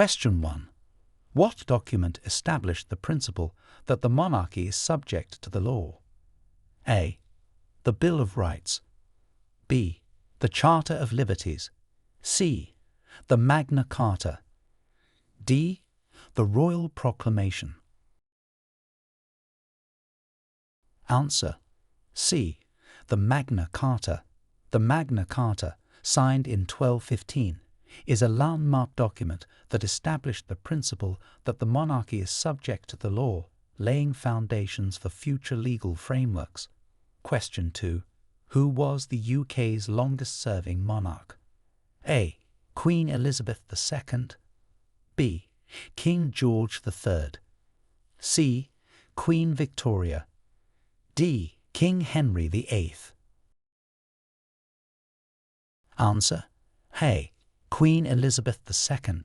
Question 1. What document established the principle that the monarchy is subject to the law? A. The Bill of Rights. B. The Charter of Liberties. C. The Magna Carta. D. The Royal Proclamation. Answer. C. The Magna Carta. The Magna Carta, signed in 1215, is a landmark document that established the principle that the monarchy is subject to the law, laying foundations for future legal frameworks. Question 2. Who was the UK's longest-serving monarch? A. Queen Elizabeth II. B. King George III. C. Queen Victoria. D. King Henry VIII. Answer. A. Queen Elizabeth II.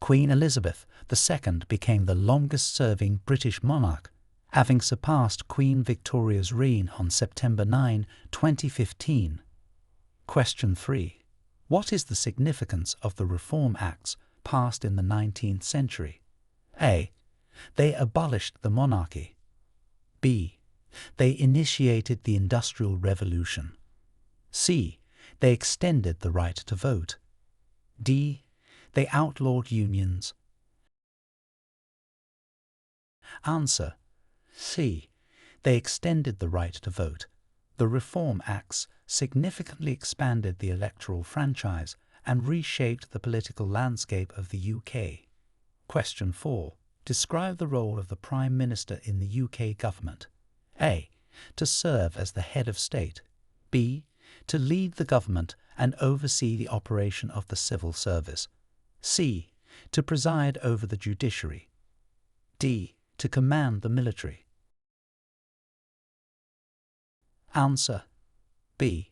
Queen Elizabeth II became the longest-serving British monarch, having surpassed Queen Victoria's reign on September 9, 2015. Question 3. What is the significance of the Reform Acts passed in the 19th century? A. They abolished the monarchy. B. They initiated the Industrial Revolution. C. They extended the right to vote. D. They outlawed unions. Answer. C. They extended the right to vote. The Reform Acts significantly expanded the electoral franchise and reshaped the political landscape of the UK. Question 4. Describe the role of the Prime Minister in the UK government. A. To serve as the head of state. B. To lead the government and oversee the operation of the civil service. C. To preside over the judiciary. D. To command the military. Answer. B.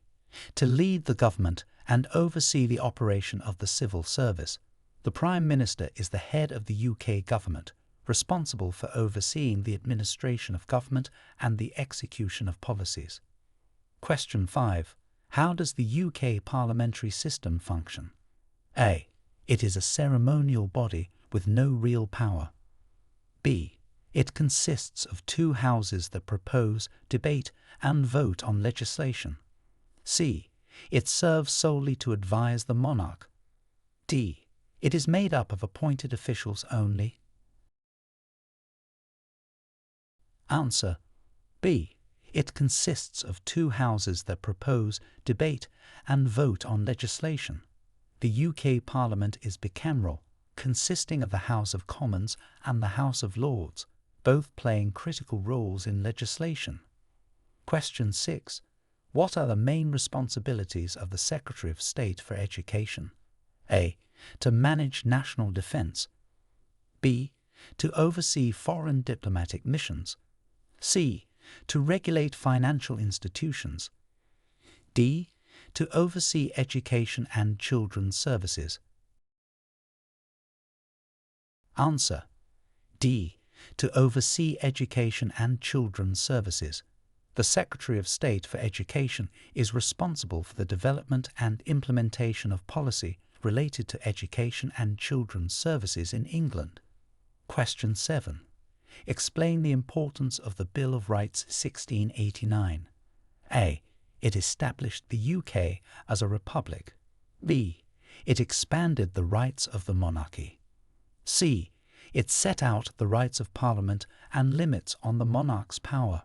To lead the government and oversee the operation of the civil service. The Prime Minister is the head of the UK government, responsible for overseeing the administration of government and the execution of policies. Question 5. How does the UK parliamentary system function? A. It is a ceremonial body with no real power. B. It consists of two houses that propose, debate, and vote on legislation. C. It serves solely to advise the monarch. D. It is made up of appointed officials only. Answer. B. It consists of two houses that propose, debate, and vote on legislation. The UK Parliament is bicameral, consisting of the House of Commons and the House of Lords, both playing critical roles in legislation. Question 6. What are the main responsibilities of the Secretary of State for Education? A. To manage national defence. B. To oversee foreign diplomatic missions. C. To regulate financial institutions. D. To oversee education and children's services. Answer. D. To oversee education and children's services. The Secretary of State for Education is responsible for the development and implementation of policy related to education and children's services in England. Question 7. Explain the importance of the Bill of Rights 1689. A. It established the UK as a republic. B. It expanded the rights of the monarchy. C. It set out the rights of Parliament and limits on the monarch's power.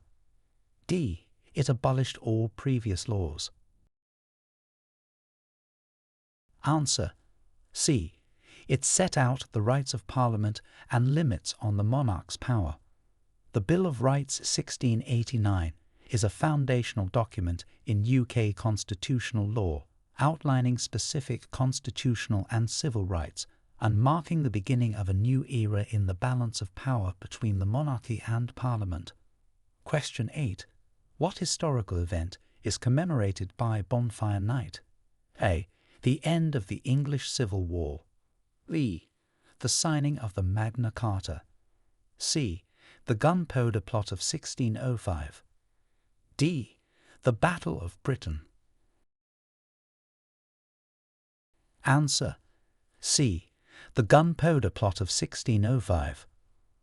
D. It abolished all previous laws. Answer. C. It set out the rights of Parliament and limits on the monarch's power. The Bill of Rights 1689 is a foundational document in UK constitutional law, outlining specific constitutional and civil rights and marking the beginning of a new era in the balance of power between the monarchy and Parliament. Question 8. What historical event is commemorated by Bonfire Night? A. The end of the English Civil War. B. The signing of the Magna Carta. C. The Gunpowder Plot of 1605. D. The Battle of Britain. Answer. C. The Gunpowder Plot of 1605.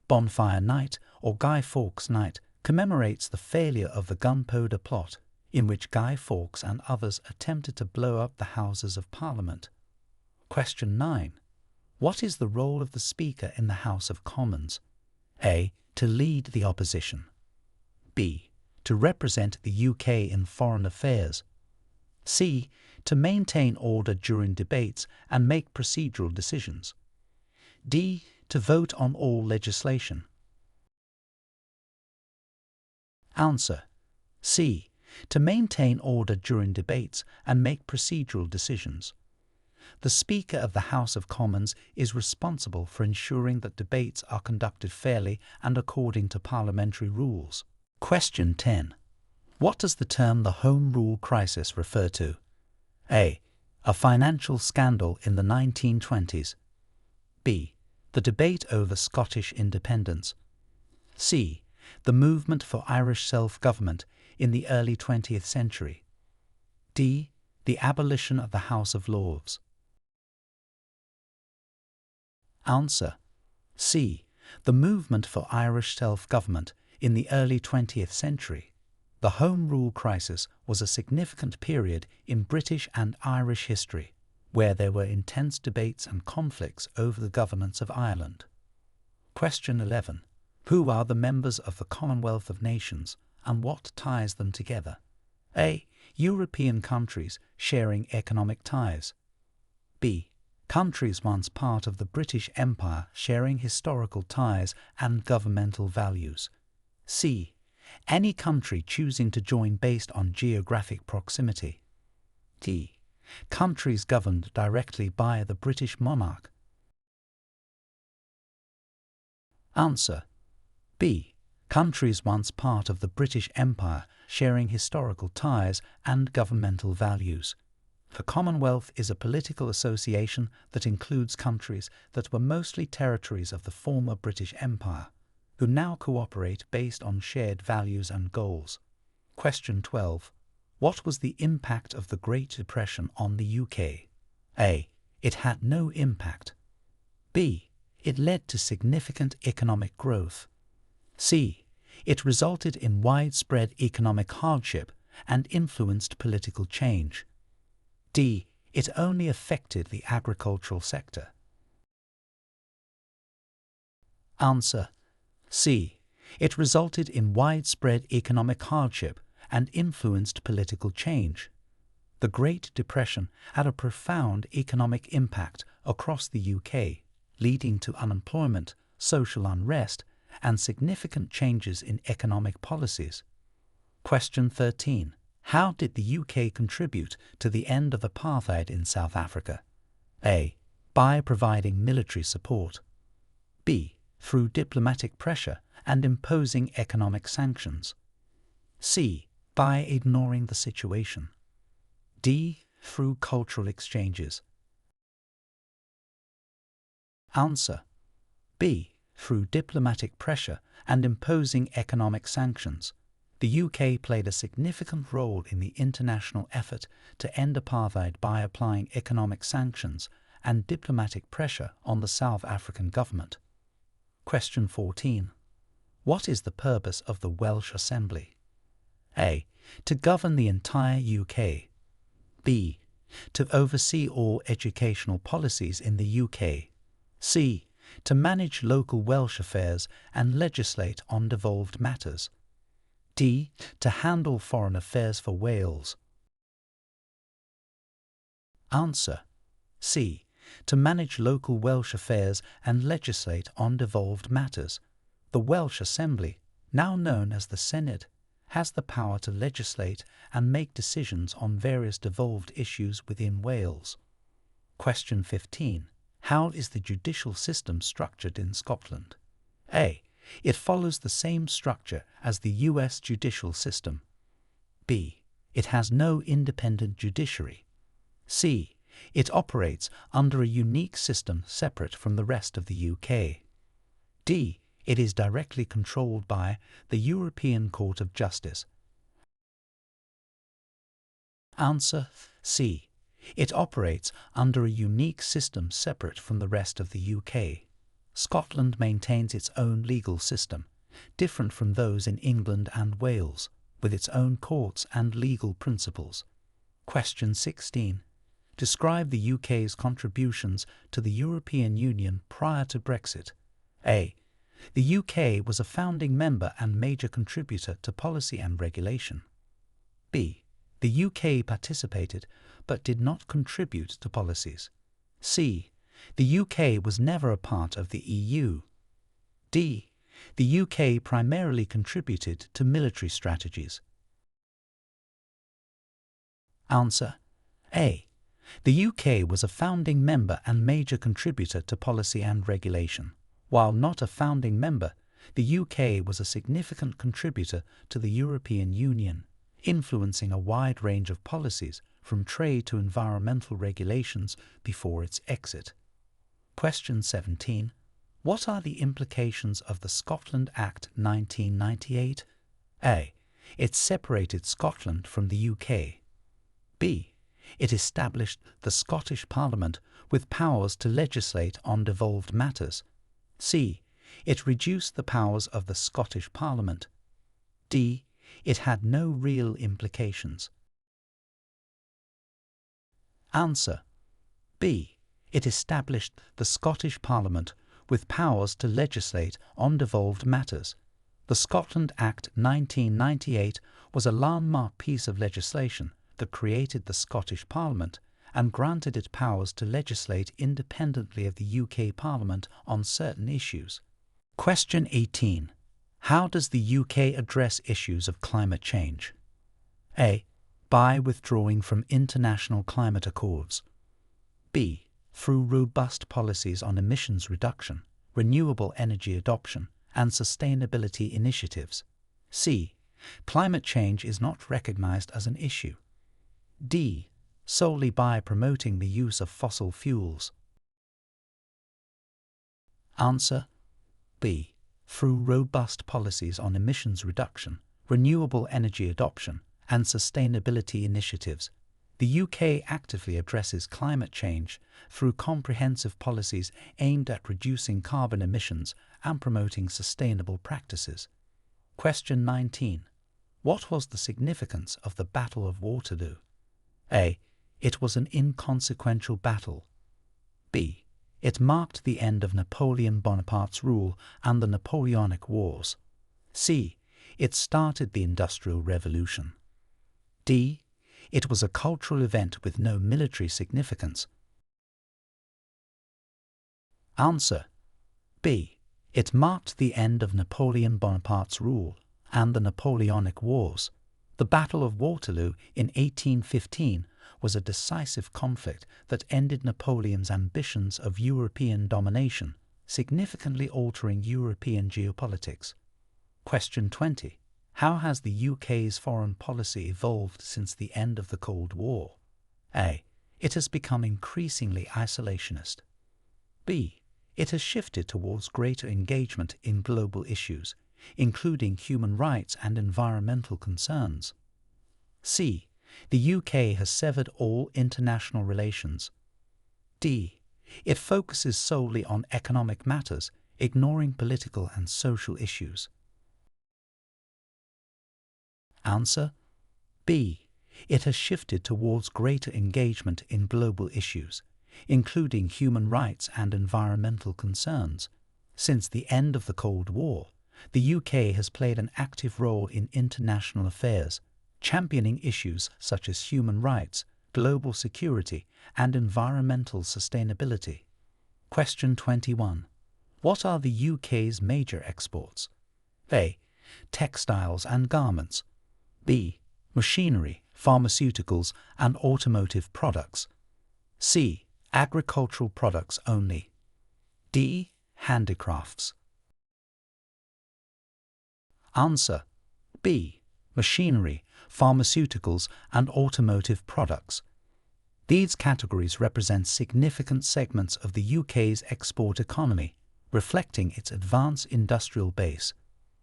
Bonfire Night, or Guy Fawkes Night, commemorates the failure of the Gunpowder Plot, in which Guy Fawkes and others attempted to blow up the Houses of Parliament. Question 9. What is the role of the Speaker in the House of Commons? A. To lead the opposition. B. To represent the UK in foreign affairs. C. To maintain order during debates and make procedural decisions. D. To vote on all legislation. Answer. C. To maintain order during debates and make procedural decisions. The Speaker of the House of Commons is responsible for ensuring that debates are conducted fairly and according to parliamentary rules. Question 10. What does the term the Home Rule crisis refer to? A. A financial scandal in the 1920s. B. The debate over Scottish independence. C. The movement for Irish self-government in the early 20th century. D. The abolition of the House of Lords. Answer. C. The movement for Irish self-government in the early 20th century. The Home Rule crisis was a significant period in British and Irish history, where there were intense debates and conflicts over the governance of Ireland. Question 11. Who are the members of the Commonwealth of Nations and what ties them together? A. European countries sharing economic ties. B. Countries once part of the British Empire sharing historical ties and governmental values. C. Any country choosing to join based on geographic proximity. D. Countries governed directly by the British monarch. Answer. B. Countries once part of the British Empire sharing historical ties and governmental values. The Commonwealth is a political association that includes countries that were mostly territories of the former British Empire, who now cooperate based on shared values and goals. Question 12. What was the impact of the Great Depression on the UK? A. It had no impact. B. It led to significant economic growth. C. It resulted in widespread economic hardship and influenced political change. D. It only affected the agricultural sector. Answer. C. It resulted in widespread economic hardship and influenced political change. The Great Depression had a profound economic impact across the UK, leading to unemployment, social unrest, and significant changes in economic policies. Question 13. How did the UK contribute to the end of apartheid in South Africa? A. By providing military support. B. Through diplomatic pressure and imposing economic sanctions. C. By ignoring the situation. D. Through cultural exchanges. Answer. B. Through diplomatic pressure and imposing economic sanctions. The UK played a significant role in the international effort to end apartheid by applying economic sanctions and diplomatic pressure on the South African government. Question 14. What is the purpose of the Welsh Assembly? A. To govern the entire UK. B. To oversee all educational policies in the UK. C. To manage local Welsh affairs and legislate on devolved matters. D. To handle foreign affairs for Wales. Answer. C. To manage local Welsh affairs and legislate on devolved matters. The Welsh Assembly, now known as the Senedd, has the power to legislate and make decisions on various devolved issues within Wales. Question 15. How is the judicial system structured in Scotland? A. It follows the same structure as the US judicial system. B. It has no independent judiciary. C. It operates under a unique system separate from the rest of the UK. D. It is directly controlled by the European Court of Justice. Answer. C. It operates under a unique system separate from the rest of the UK. Scotland maintains its own legal system, different from those in England and Wales, with its own courts and legal principles. Question 16. Describe the UK's contributions to the European Union prior to Brexit. A. The UK was a founding member and major contributor to policy and regulation. B. The UK participated but did not contribute to policies. C. The UK was never a part of the EU. D. The UK primarily contributed to military strategies. Answer. A. The UK was a founding member and major contributor to policy and regulation. While not a founding member, the UK was a significant contributor to the European Union, influencing a wide range of policies from trade to environmental regulations before its exit. Question 17. What are the implications of the Scotland Act 1998? A. It separated Scotland from the UK. B. It established the Scottish Parliament with powers to legislate on devolved matters. C. It reduced the powers of the Scottish Parliament. D. It had no real implications. Answer. B. It established the Scottish Parliament with powers to legislate on devolved matters. The Scotland Act 1998 was a landmark piece of legislation that created the Scottish Parliament and granted it powers to legislate independently of the UK Parliament on certain issues. Question 18. How does the UK address issues of climate change? A. By withdrawing from international climate accords. B. Through robust policies on emissions reduction, renewable energy adoption, and sustainability initiatives. C. Climate change is not recognized as an issue. D. Solely by promoting the use of fossil fuels. Answer. B. Through robust policies on emissions reduction, renewable energy adoption, and sustainability initiatives. The UK actively addresses climate change through comprehensive policies aimed at reducing carbon emissions and promoting sustainable practices. Question 19. What was the significance of the Battle of Waterloo? A. It was an inconsequential battle. B. It marked the end of Napoleon Bonaparte's rule and the Napoleonic Wars. C. It started the Industrial Revolution. D. It was a cultural event with no military significance. Answer. B. It marked the end of Napoleon Bonaparte's rule and the Napoleonic Wars. The Battle of Waterloo in 1815 was a decisive conflict that ended Napoleon's ambitions of European domination, significantly altering European geopolitics. Question 20. How has the UK's foreign policy evolved since the end of the Cold War? A. It has become increasingly isolationist. B. It has shifted towards greater engagement in global issues, including human rights and environmental concerns. C. The UK has severed all international relations. D. It focuses solely on economic matters, ignoring political and social issues. Answer. B. It has shifted towards greater engagement in global issues, including human rights and environmental concerns. Since the end of the Cold War, the UK has played an active role in international affairs, championing issues such as human rights, global security, and environmental sustainability. Question 21. What are the UK's major exports? A. Textiles and garments. B. Machinery, pharmaceuticals, and automotive products. C. Agricultural products only. D. Handicrafts. Answer. B. Machinery, pharmaceuticals, and automotive products. These categories represent significant segments of the UK's export economy, reflecting its advanced industrial base.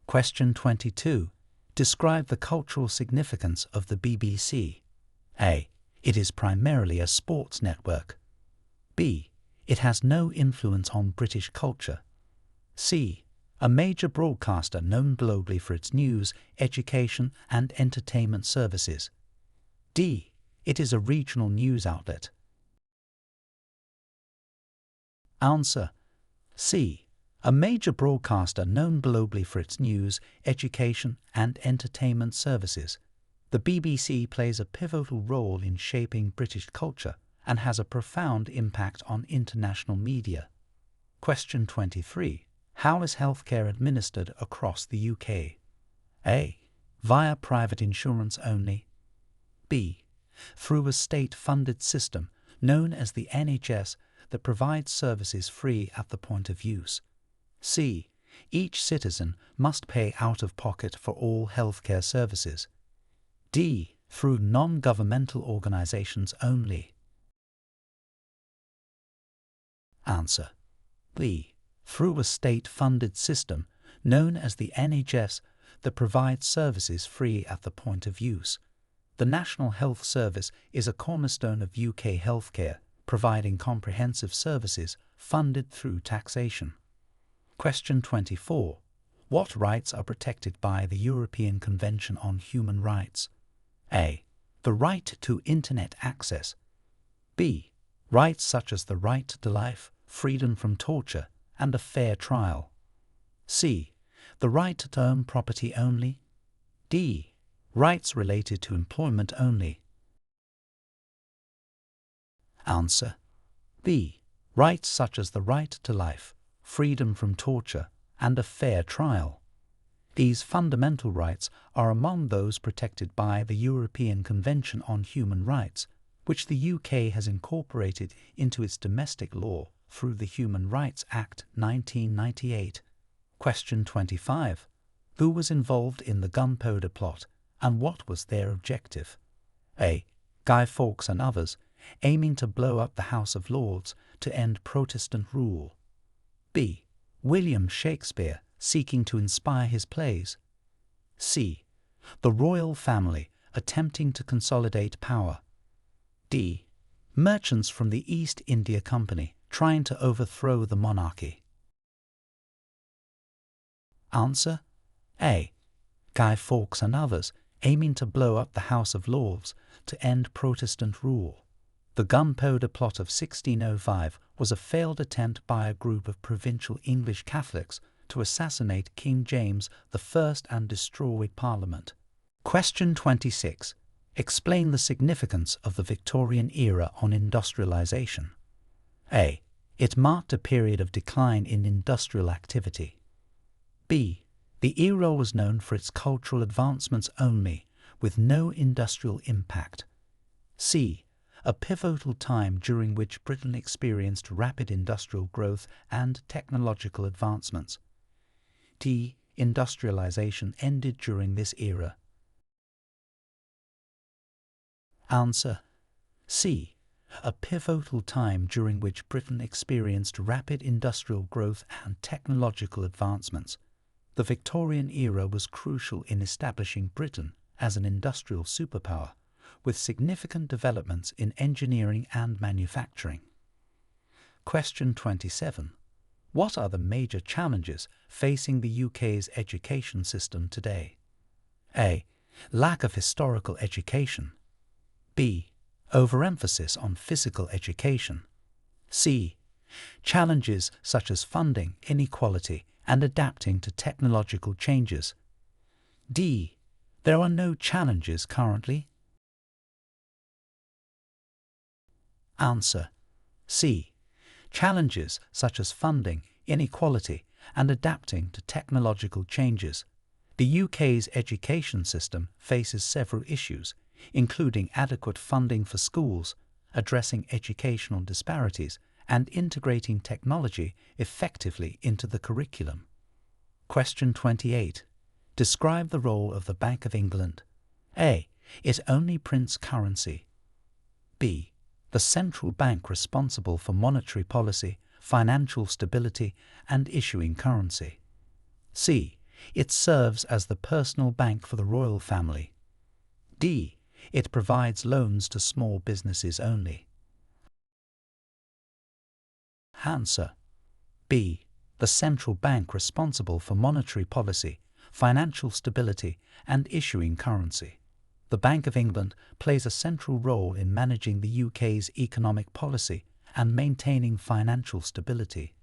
Question 22. Describe the cultural significance of the BBC. A. It is primarily a sports network. B. It has no influence on British culture. C. A major broadcaster known globally for its news, education, and entertainment services. D. It is a regional news outlet. Answer: C. A major broadcaster known globally for its news, education, and entertainment services. The BBC plays a pivotal role in shaping British culture and has a profound impact on international media. Question 23. How is healthcare administered across the UK? A. Via private insurance only. B. Through a state-funded system known as the NHS that provides services free at the point of use. C. Each citizen must pay out of pocket for all healthcare services. D. Through non-governmental organisations only. Answer: B. Through a state-funded system known as the NHS that provides services free at the point of use. The National Health Service is a cornerstone of UK healthcare, providing comprehensive services funded through taxation. Question 24. What rights are protected by the European Convention on Human Rights? A. The right to internet access. B. Rights such as the right to life, freedom from torture, and a fair trial. C. The right to own property only. D. Rights related to employment only. Answer: B. Rights such as the right to life, freedom from torture, and a fair trial. These fundamental rights are among those protected by the European Convention on Human Rights, which the UK has incorporated into its domestic law through the Human Rights Act 1998. Question 25. Who was involved in the Gunpowder Plot, and what was their objective? A. Guy Fawkes and others, aiming to blow up the House of Lords to end Protestant rule. B. William Shakespeare, seeking to inspire his plays. C. The royal family, attempting to consolidate power. D. Merchants from the East India Company, trying to overthrow the monarchy. Answer: A. Guy Fawkes and others, aiming to blow up the House of Lords to end Protestant rule. The Gunpowder Plot of 1605 was a failed attempt by a group of provincial English Catholics to assassinate King James I and destroy Parliament. Question 26. Explain the significance of the Victorian era on industrialisation. A. It marked a period of decline in industrial activity. B. The era was known for its cultural advancements only, with no industrial impact. C. A pivotal time during which Britain experienced rapid industrial growth and technological advancements. D. Industrialisation ended during this era. Answer: C. A pivotal time during which Britain experienced rapid industrial growth and technological advancements. The Victorian era was crucial in establishing Britain as an industrial superpower, with significant developments in engineering and manufacturing. Question 27. What are the major challenges facing the UK's education system today? A. Lack of historical education. B. Overemphasis on physical education. C. Challenges such as funding, inequality, and adapting to technological changes. D. There are no challenges currently. Answer: C. Challenges such as funding, inequality, and adapting to technological changes. The UK's education system faces several issues, including adequate funding for schools, addressing educational disparities, and integrating technology effectively into the curriculum. Question 28. Describe the role of the Bank of England. A. It only prints currency. B. The central bank responsible for monetary policy, financial stability, and issuing currency. C. It serves as the personal bank for the royal family. D. It provides loans to small businesses only. Answer: B. The central bank responsible for monetary policy, financial stability, and issuing currency. The Bank of England plays a central role in managing the UK's economic policy and maintaining financial stability.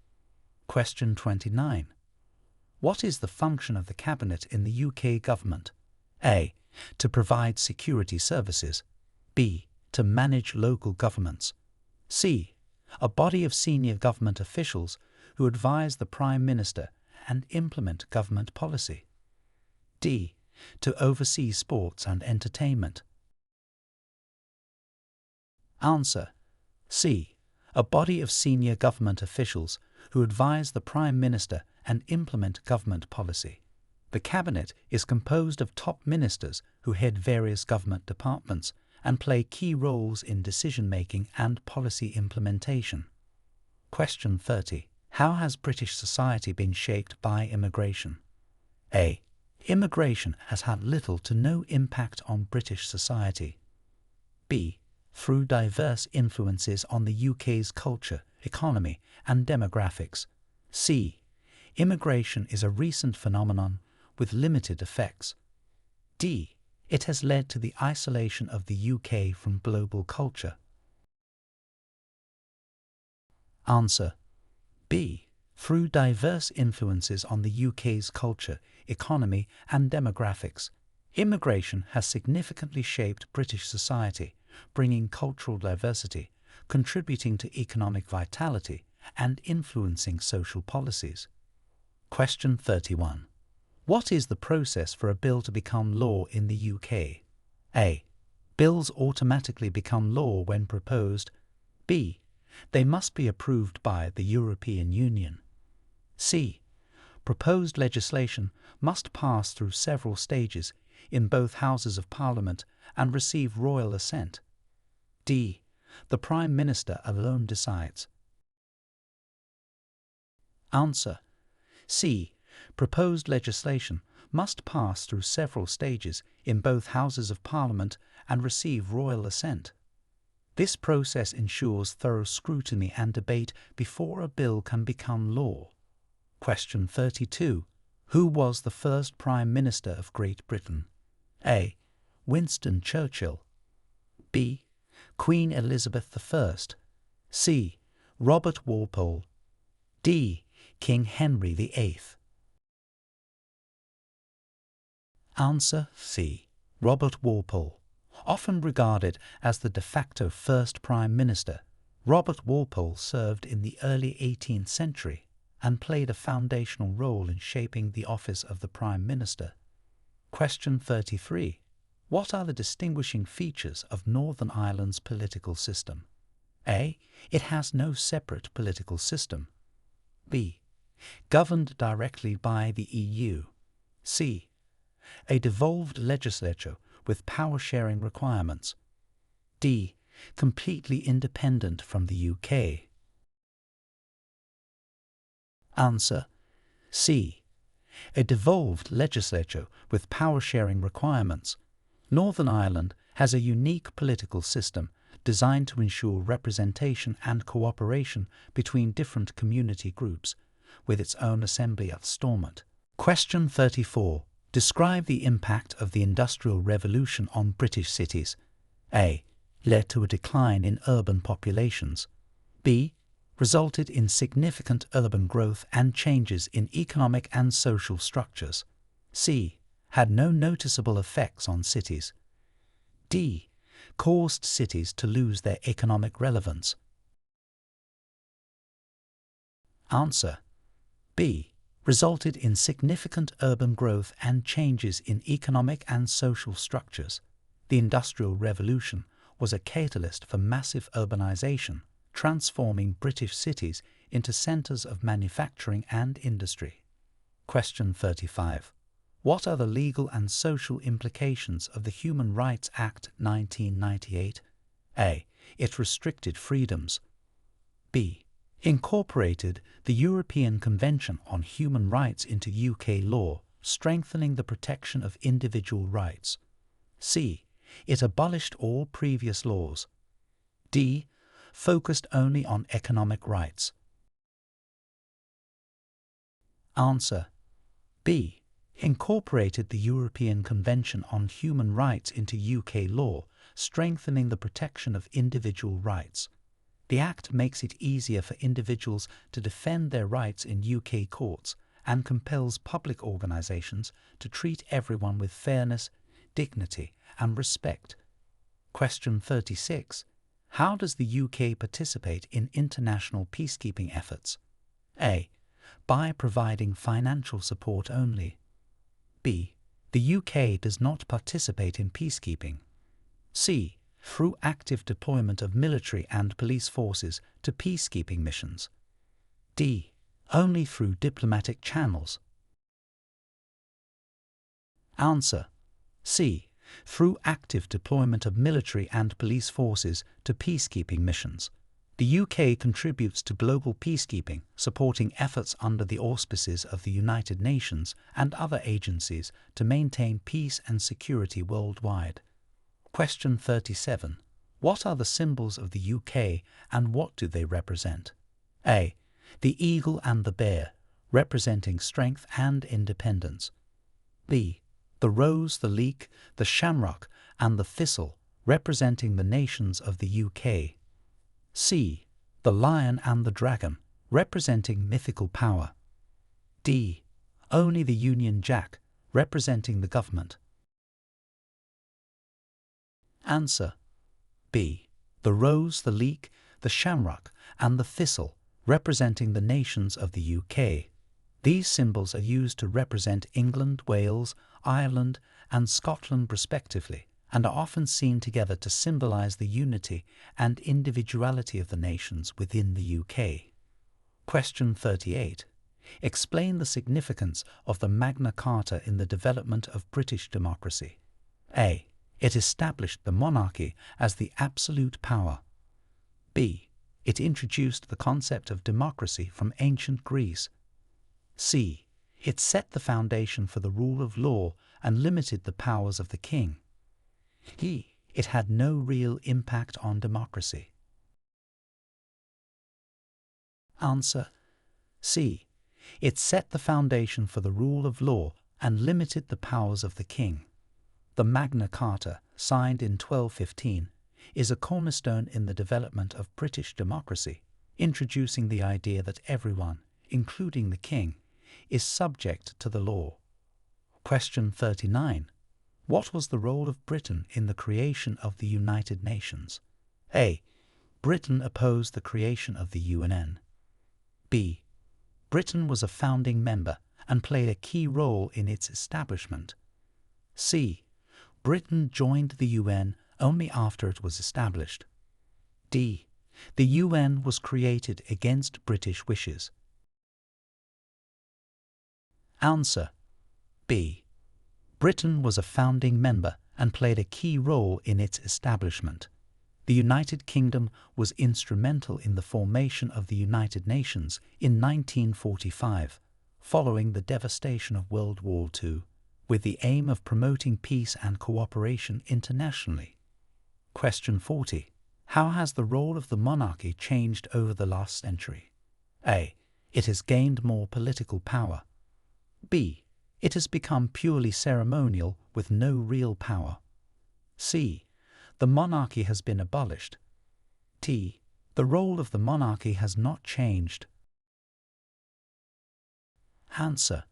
Question 29. What is the function of the Cabinet in the UK government? A. To provide security services. B. To manage local governments. C. A body of senior government officials who advise the Prime Minister and implement government policy. D. To oversee sports and entertainment. Answer: C. A body of senior government officials who advise the Prime Minister and implement government policy. The Cabinet is composed of top ministers who head various government departments and play key roles in decision-making and policy implementation. Question 30. How has British society been shaped by immigration? A. Immigration has had little to no impact on British society. B. Through diverse influences on the UK's culture, economy, and demographics. C. Immigration is a recent phenomenon with limited effects. D. It has led to the isolation of the UK from global culture. Answer: B. Through diverse influences on the UK's culture, economy, and demographics. Immigration has significantly shaped British society, bringing cultural diversity, contributing to economic vitality, and influencing social policies. Question 31. What is the process for a bill to become law in the UK? A. Bills automatically become law when proposed. B. They must be approved by the European Union. C. Proposed legislation must pass through several stages in both Houses of Parliament and receive royal assent. D. The Prime Minister alone decides. Answer: C. Proposed legislation must pass through several stages in both Houses of Parliament and receive royal assent. This process ensures thorough scrutiny and debate before a bill can become law. Question 32. Who was the first Prime Minister of Great Britain? A. Winston Churchill. B. Queen Elizabeth I. C. Robert Walpole. D. King Henry VIII. Answer: C. Robert Walpole. Often regarded as the de facto first Prime Minister, Robert Walpole served in the early 18th century and played a foundational role in shaping the office of the Prime Minister. Question 33. What are the distinguishing features of Northern Ireland's political system? A. It has no separate political system. B. Governed directly by the EU. C. A devolved legislature with power-sharing requirements. D. Completely independent from the UK. Answer: C. A devolved legislature with power-sharing requirements. Northern Ireland has a unique political system designed to ensure representation and cooperation between different community groups, with its own Assembly of Stormont. Question 34. Describe the impact of the Industrial Revolution on British cities. A. Led to a decline in urban populations. B. Resulted in significant urban growth and changes in economic and social structures. C. Had no noticeable effects on cities. D. Caused cities to lose their economic relevance. Answer: B. Resulted in significant urban growth and changes in economic and social structures. The Industrial Revolution was a catalyst for massive urbanization, transforming British cities into centres of manufacturing and industry. Question 35. What are the legal and social implications of the Human Rights Act 1998? A. It restricted freedoms. B. Incorporated the European Convention on Human Rights into UK law, strengthening the protection of individual rights. C. It abolished all previous laws. D. Focused only on economic rights. Answer: B. Incorporated the European Convention on Human Rights into UK law, strengthening the protection of individual rights. The Act makes it easier for individuals to defend their rights in UK courts and compels public organisations to treat everyone with fairness, dignity and respect. Question 36. How does the UK participate in international peacekeeping efforts? A. By providing financial support only. B. The UK does not participate in peacekeeping. C. Through active deployment of military and police forces to peacekeeping missions. D. Only through diplomatic channels. Answer: C. Through active deployment of military and police forces to peacekeeping missions. The UK contributes to global peacekeeping, supporting efforts under the auspices of the United Nations and other agencies to maintain peace and security worldwide. Question 37. What are the symbols of the UK and what do they represent? A. The eagle and the bear, representing strength and independence. B. The rose, the leek, the shamrock and the thistle, representing the nations of the UK. C. The lion and the dragon, representing mythical power. D. Only the Union Jack, representing the government. Answer: B. The rose, the leek, the shamrock and the thistle, representing the nations of the UK. These symbols are used to represent England, Wales, Ireland and Scotland respectively, and are often seen together to symbolise the unity and individuality of the nations within the UK. Question 38. Explain the significance of the Magna Carta in the development of British democracy. A. It established the monarchy as the absolute power. B. It introduced the concept of democracy from ancient Greece. C. It set the foundation for the rule of law and limited the powers of the king. D. It had no real impact on democracy. Answer: C. It set the foundation for the rule of law and limited the powers of the king. The Magna Carta, signed in 1215, is a cornerstone in the development of British democracy, introducing the idea that everyone, including the king, is subject to the law. Question 39. What was the role of Britain in the creation of the United Nations? A. Britain opposed the creation of the UN. B. Britain was a founding member and played a key role in its establishment. C. Britain joined the UN only after it was established. D. The UN was created against British wishes. Answer: B. Britain was a founding member and played a key role in its establishment. The United Kingdom was instrumental in the formation of the United Nations in 1945, following the devastation of World War II, with the aim of promoting peace and cooperation internationally. Question 40. How has the role of the monarchy changed over the last century? A. It has gained more political power. B. It has become purely ceremonial with no real power. C. The monarchy has been abolished. D. The role of the monarchy has not changed. Answer: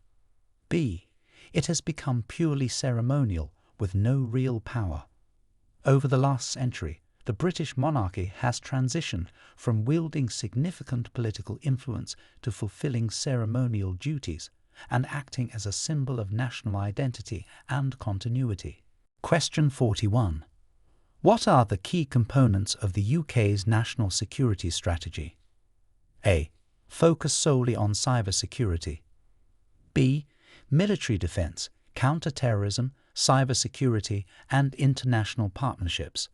B. It has become purely ceremonial with no real power. Over the last century, the British monarchy has transitioned from wielding significant political influence to fulfilling ceremonial duties and acting as a symbol of national identity and continuity. Question 41. What are the key components of the UK's national security strategy? A. Focus solely on cybersecurity. B. Military defence, counter-terrorism, cybersecurity and international partnerships.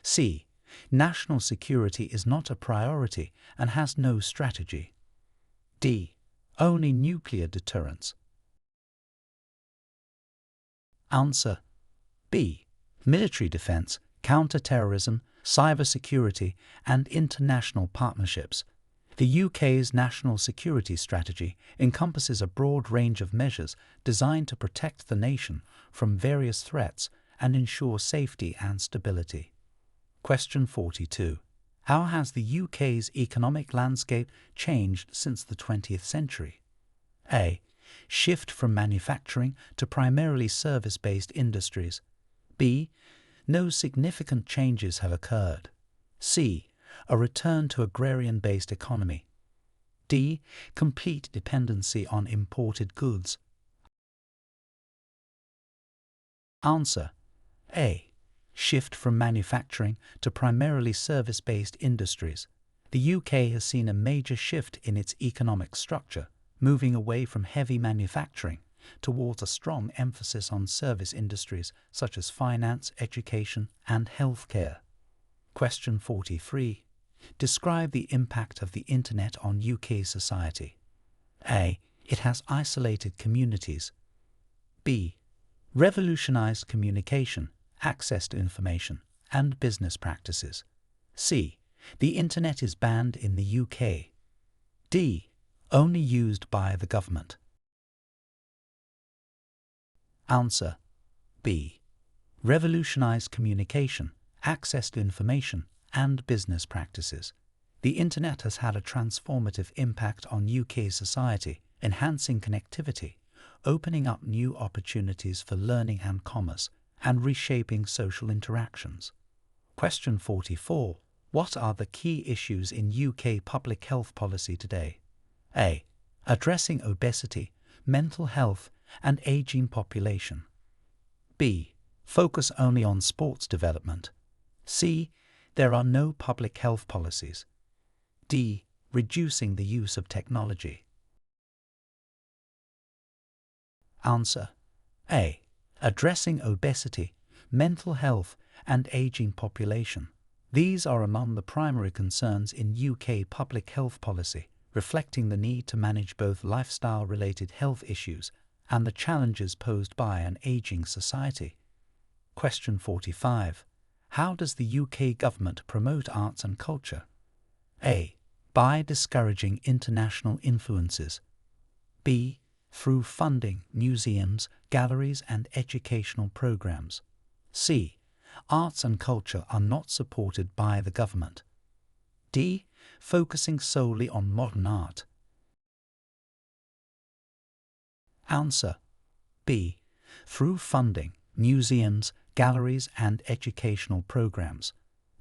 C. National security is not a priority and has no strategy. D. Only nuclear deterrence. Answer: B. military defense, counter-terrorism, cybersecurity, and international partnerships. The UK's national security strategy encompasses a broad range of measures designed to protect the nation from various threats and ensure safety and stability. Question 42. How has the UK's economic landscape changed since the 20th century? A. Shift from manufacturing to primarily service-based industries. B. No significant changes have occurred. C. A return to agrarian-based economy. D. Complete dependency on imported goods. Answer. A. Shift from manufacturing to primarily service-based industries. The UK has seen a major shift in its economic structure, moving away from heavy manufacturing towards a strong emphasis on service industries such as finance, education, and healthcare. Question 43. Describe the impact of the Internet on UK society. A. It has isolated communities. B. Revolutionized communication, access to information, and business practices. C. The Internet is banned in the UK. D. Only used by the government. Answer. B. Revolutionized communication, access to information, and business practices. The Internet has had a transformative impact on UK society, enhancing connectivity, opening up new opportunities for learning and commerce, and reshaping social interactions. Question 44. What are the key issues in UK public health policy today? A. Addressing obesity, mental health, and aging population. B. Focus only on sports development. C. There are no public health policies. D. Reducing the use of technology. Answer. A. Addressing obesity, mental health, and aging population. These are among the primary concerns in UK public health policy, reflecting the need to manage both lifestyle-related health issues and the challenges posed by an aging society. Question 45. How does the UK government promote arts and culture? A. By discouraging international influences. B. Through funding museums, galleries, and educational programs. C. Arts and culture are not supported by the government. D. Focusing solely on modern art. Answer. B. Through funding museums, galleries, and educational programs.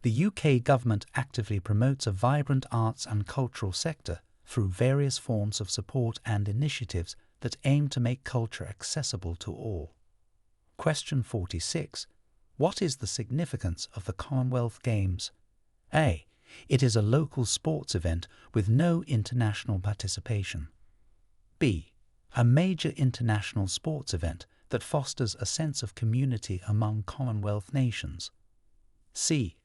The UK government actively promotes a vibrant arts and cultural sector through various forms of support and initiatives that aim to make culture accessible to all. Question 46. What is the significance of the Commonwealth Games? A. It is a local sports event with no international participation. B. A major international sports event that fosters a sense of community among Commonwealth nations. C.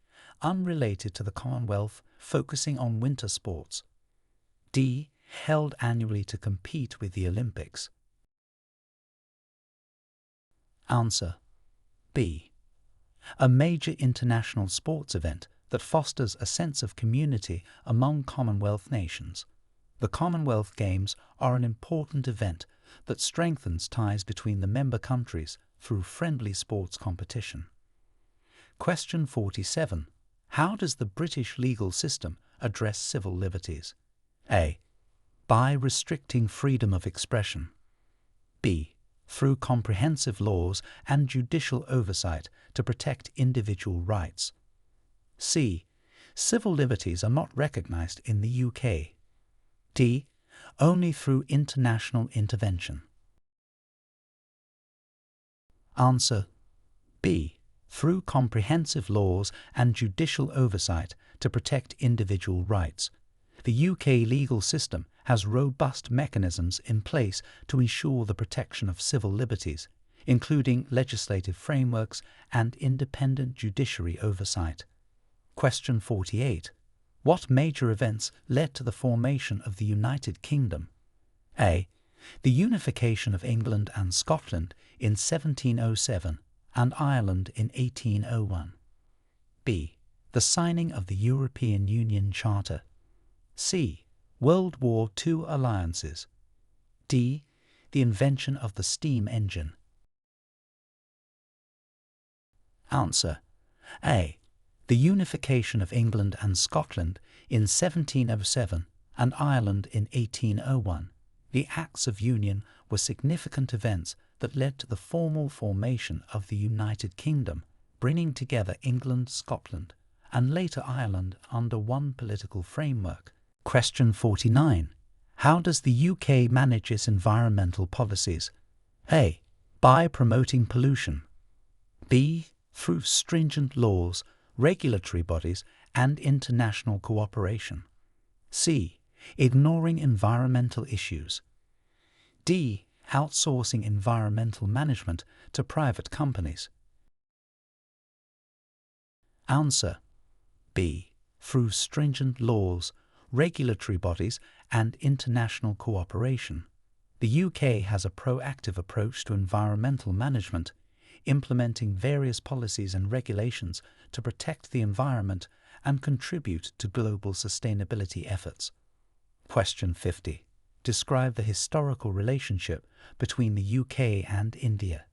Unrelated to the Commonwealth, focusing on winter sports. D. Held annually to compete with the Olympics. Answer. B. A major international sports event that fosters a sense of community among Commonwealth nations. The Commonwealth Games are an important event that strengthens ties between the member countries through friendly sports competition. Question 47. How does the British legal system address civil liberties? A. By restricting freedom of expression. B. Through comprehensive laws and judicial oversight to protect individual rights. C. Civil liberties are not recognised in the UK. D. Only through international intervention. Answer. B. Through comprehensive laws and judicial oversight to protect individual rights. The UK legal system has robust mechanisms in place to ensure the protection of civil liberties, including legislative frameworks and independent judiciary oversight. Question 48. What major events led to the formation of the United Kingdom? A. The unification of England and Scotland in 1707 and Ireland in 1801. B. The signing of the European Union Charter. C. World War II alliances. D. The invention of the steam engine. Answer. A. The unification of England and Scotland in 1707 and Ireland in 1801. The Acts of Union were significant events that led to the formal formation of the United Kingdom, bringing together England, Scotland, and later Ireland under one political framework. Question 49. How does the UK manage its environmental policies? A. By promoting pollution. B. Through stringent laws, regulatory bodies, and international cooperation. C. Ignoring environmental issues. D. Outsourcing environmental management to private companies. Answer. B. Through stringent laws, regulatory bodies, and international cooperation. The UK has a proactive approach to environmental management, implementing various policies and regulations to protect the environment and contribute to global sustainability efforts. Question 50. Describe the historical relationship between the UK and India.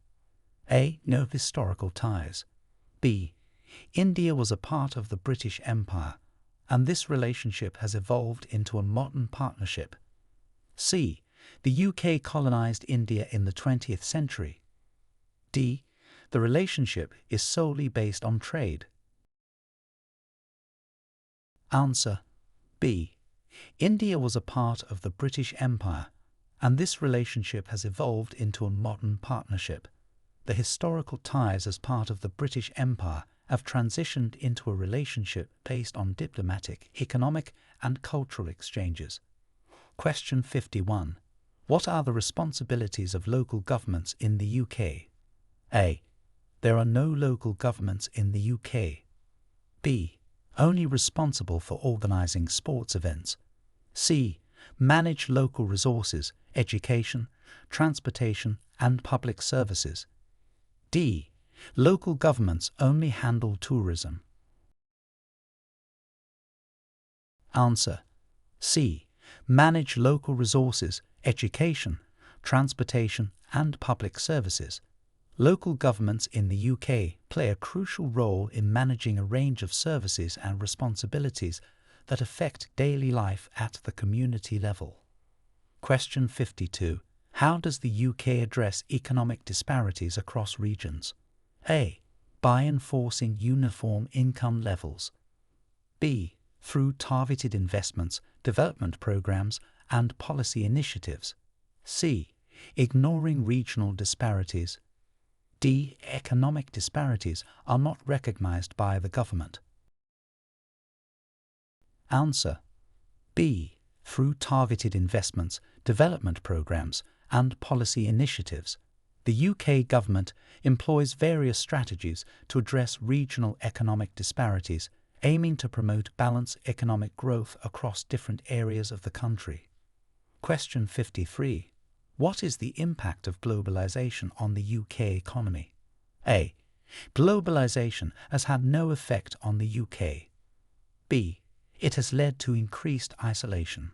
A. No historical ties. B. India was a part of the British Empire, and this relationship has evolved into a modern partnership. C. The UK colonized India in the 20th century. D. The relationship is solely based on trade. Answer. B. India was a part of the British Empire, and this relationship has evolved into a modern partnership. The historical ties as part of the British Empire have transitioned into a relationship based on diplomatic, economic, and cultural exchanges. Question 51. What are the responsibilities of local governments in the UK? A. There are no local governments in the UK. B. Only responsible for organising sports events. C. Manage local resources, education, transportation, and public services. D. Local governments only handle tourism. Answer. C. Manage local resources, education, transportation, and public services. Local governments in the UK play a crucial role in managing a range of services and responsibilities that affect daily life at the community level. Question 52. How does the UK address economic disparities across regions? A. By enforcing uniform income levels. B. Through targeted investments, development programs, and policy initiatives. C. Ignoring regional disparities. D. Economic disparities are not recognized by the government. Answer. B. Through targeted investments, development programs, and policy initiatives. The UK government employs various strategies to address regional economic disparities, aiming to promote balanced economic growth across different areas of the country. Question 53. What is the impact of globalization on the UK economy? A. Globalization has had no effect on the UK. B. It has led to increased isolation.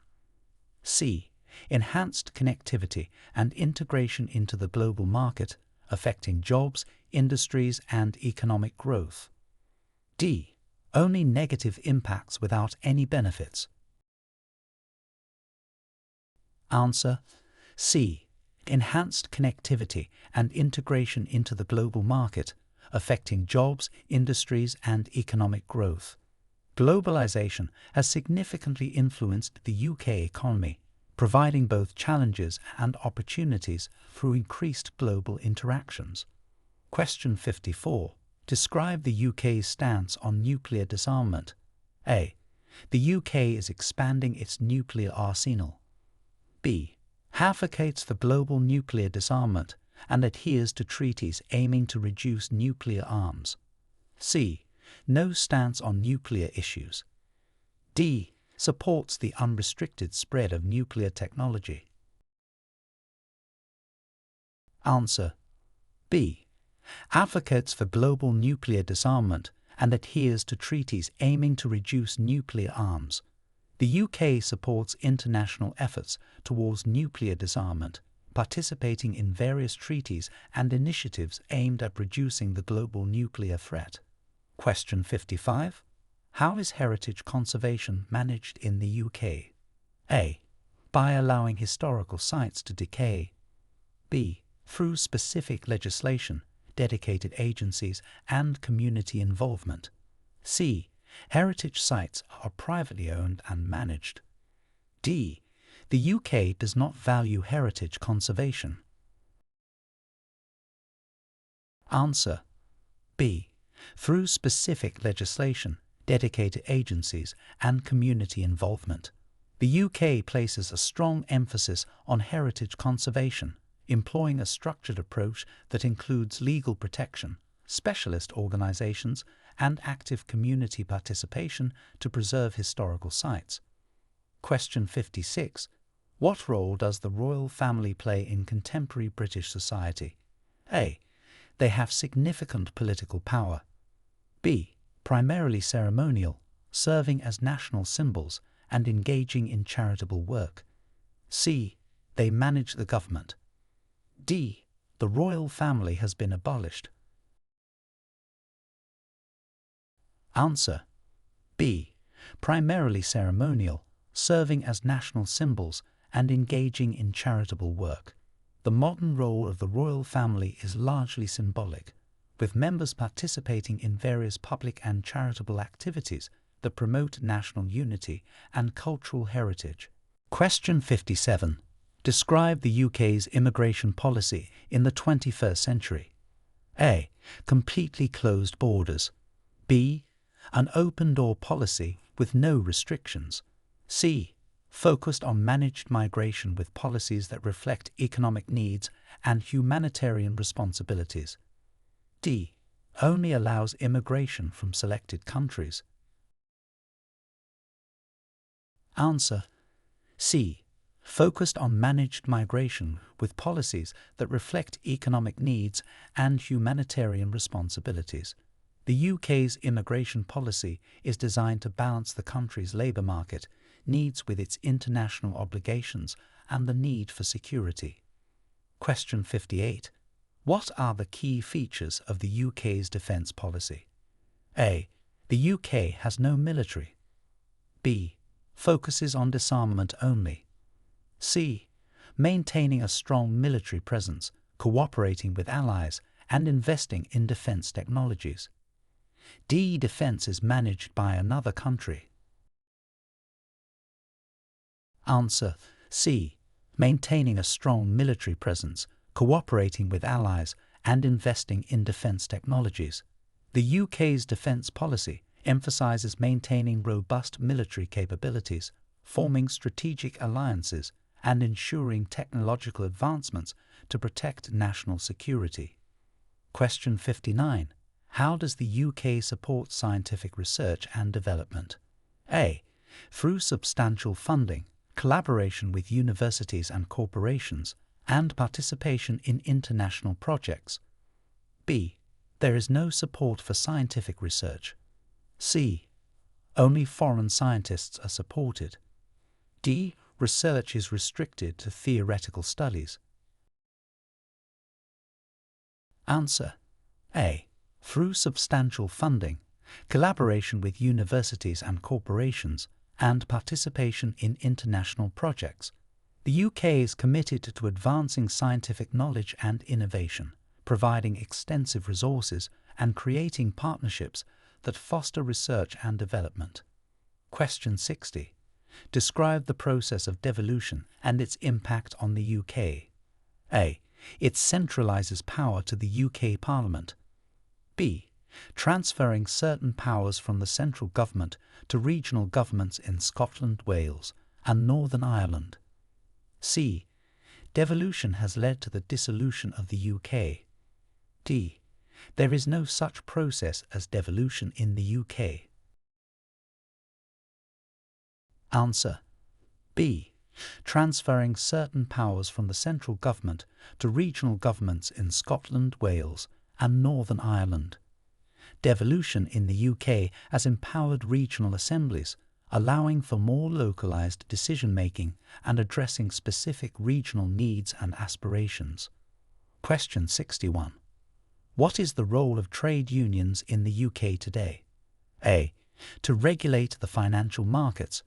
C. Enhanced connectivity and integration into the global market, affecting jobs, industries, and economic growth. D. Only negative impacts without any benefits. Answer. C. Enhanced connectivity and integration into the global market, affecting jobs, industries, and economic growth. Globalization has significantly influenced the UK economy, providing both challenges and opportunities through increased global interactions. Question 54. Describe the UK's stance on nuclear disarmament. A. The UK is expanding its nuclear arsenal. B. Advocates for global nuclear disarmament and adheres to treaties aiming to reduce nuclear arms. C. No stance on nuclear issues. D. Supports the unrestricted spread of nuclear technology. Answer. B. advocates for global nuclear disarmament and adheres to treaties aiming to reduce nuclear arms. The UK supports international efforts towards nuclear disarmament, participating in various treaties and initiatives aimed at reducing the global nuclear threat. Question 55. How is heritage conservation managed in the UK? A. By allowing historical sites to decay. B. Through specific legislation, dedicated agencies, and community involvement. C. Heritage sites are privately owned and managed. D. The UK does not value heritage conservation. Answer: B. Through specific legislation, dedicated agencies, and community involvement. The UK places a strong emphasis on heritage conservation, employing a structured approach that includes legal protection, specialist organisations, and active community participation to preserve historical sites. Question 56. What role does the royal family play in contemporary British society? A. They have significant political power. B. Primarily ceremonial, serving as national symbols and engaging in charitable work. C. They manage the government. D. The royal family has been abolished. Answer: B. Primarily ceremonial, serving as national symbols and engaging in charitable work. The modern role of the royal family is largely symbolic, with members participating in various public and charitable activities that promote national unity and cultural heritage. Question 57. Describe the UK's immigration policy in the 21st century. A. Completely closed borders. B. An open-door policy with no restrictions. C. Focused on managed migration with policies that reflect economic needs and humanitarian responsibilities. D. Only allows immigration from selected countries. Answer: C. Focused on managed migration with policies that reflect economic needs and humanitarian responsibilities. The UK's immigration policy is designed to balance the country's labour market needs with its international obligations and the need for security. Question 58. What are the key features of the UK's defence policy? A. The UK has no military. B. Focuses on disarmament only. C. Maintaining a strong military presence, cooperating with allies, and investing in defence technologies. D. Defence is managed by another country. Answer: C. Maintaining a strong military presence, cooperating with allies, and investing in defence technologies. The UK's defence policy emphasises maintaining robust military capabilities, forming strategic alliances, and ensuring technological advancements to protect national security. Question 59. How does the UK support scientific research and development? A. Through substantial funding, collaboration with universities and corporations, and participation in international projects. B. There is no support for scientific research. C. Only foreign scientists are supported. D. Research is restricted to theoretical studies. Answer: A. Through substantial funding, collaboration with universities and corporations, and participation in international projects. The UK is committed to advancing scientific knowledge and innovation, providing extensive resources and creating partnerships that foster research and development. Question 60. Describe the process of devolution and its impact on the UK. A. It centralises power to the UK Parliament. B. Transferring certain powers from the central government to regional governments in Scotland, Wales, and Northern Ireland. C. Devolution has led to the dissolution of the UK. D. There is no such process as devolution in the UK. Answer: B. Transferring certain powers from the central government to regional governments in Scotland, Wales, and Northern Ireland. Devolution in the UK has empowered regional assemblies, allowing for more localised decision-making and addressing specific regional needs and aspirations. Question 61. What is the role of trade unions in the UK today? A. To regulate the financial markets.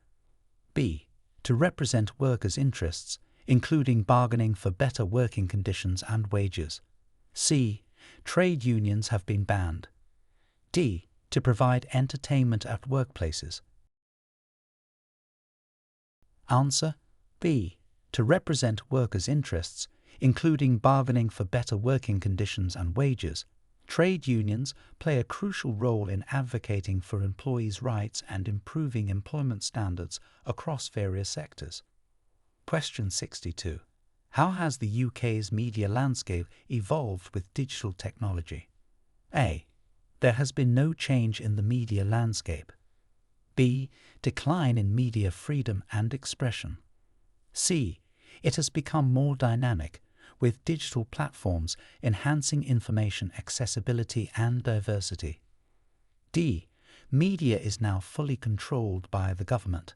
B. To represent workers' interests, including bargaining for better working conditions and wages. C. Trade unions have been banned. D. To provide entertainment at workplaces. Answer: B. To represent workers' interests, including bargaining for better working conditions and wages. Trade unions play a crucial role in advocating for employees' rights and improving employment standards across various sectors. Question 62. How has the UK's media landscape evolved with digital technology? A. There has been no change in the media landscape. B. Decline in media freedom and expression. C. It has become more dynamic, with digital platforms enhancing information accessibility and diversity. D. Media is now fully controlled by the government.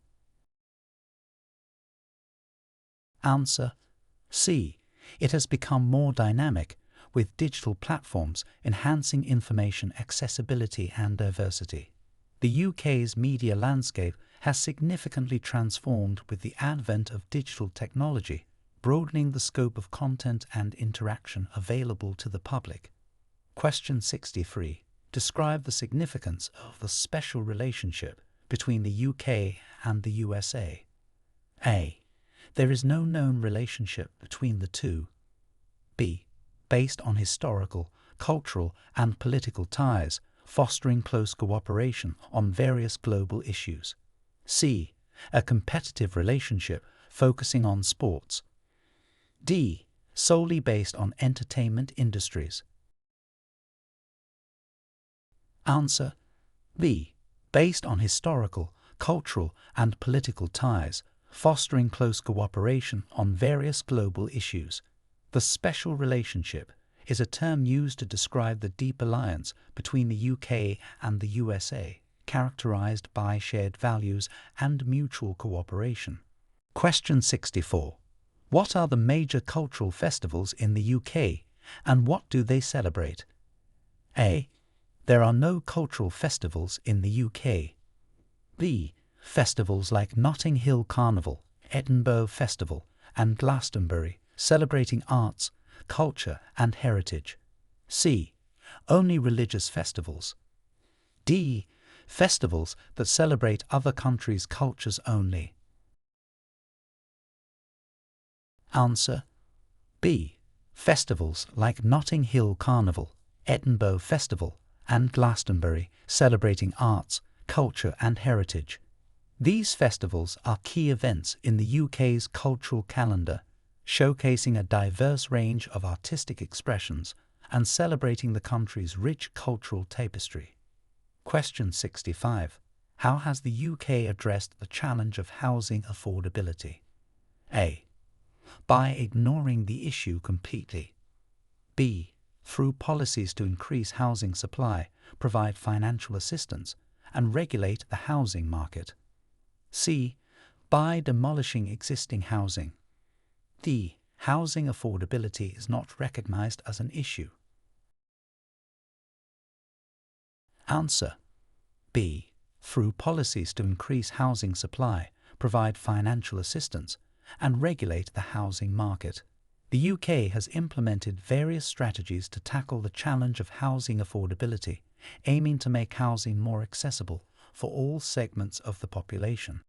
Answer: C. It has become more dynamic, with digital platforms enhancing information accessibility and diversity. The UK's media landscape has significantly transformed with the advent of digital technology, broadening the scope of content and interaction available to the public. Question 63. Describe the significance of the special relationship between the UK and the USA. A. There is no known relationship between the two. B. Based on historical, cultural, and political ties, fostering close cooperation on various global issues. C. A competitive relationship focusing on sports. D. Solely based on entertainment industries. Answer: B. Based on historical, cultural, and political ties, fostering close cooperation on various global issues. The special relationship is a term used to describe the deep alliance between the UK and the USA, characterized by shared values and mutual cooperation. Question 64. What are the major cultural festivals in the UK, and what do they celebrate? A. There are no cultural festivals in the UK. B. Festivals like Notting Hill Carnival, Edinburgh Festival, and Glastonbury, celebrating arts, culture, and heritage. C. Only religious festivals. D. Festivals that celebrate other countries' cultures only. Answer: B. Festivals like Notting Hill Carnival, Edinburgh Festival, and Glastonbury, celebrating arts, culture, and heritage. These festivals are key events in the UK's cultural calendar, showcasing a diverse range of artistic expressions and celebrating the country's rich cultural tapestry. Question 65. How has the UK addressed the challenge of housing affordability? A. By ignoring the issue completely. B. Through policies to increase housing supply, provide financial assistance, and regulate the housing market. C. By demolishing existing housing. D. Housing affordability is not recognized as an issue. Answer: B. Through policies to increase housing supply, provide financial assistance, and regulate the housing market. The UK has implemented various strategies to tackle the challenge of housing affordability, aiming to make housing more accessible for all segments of the population.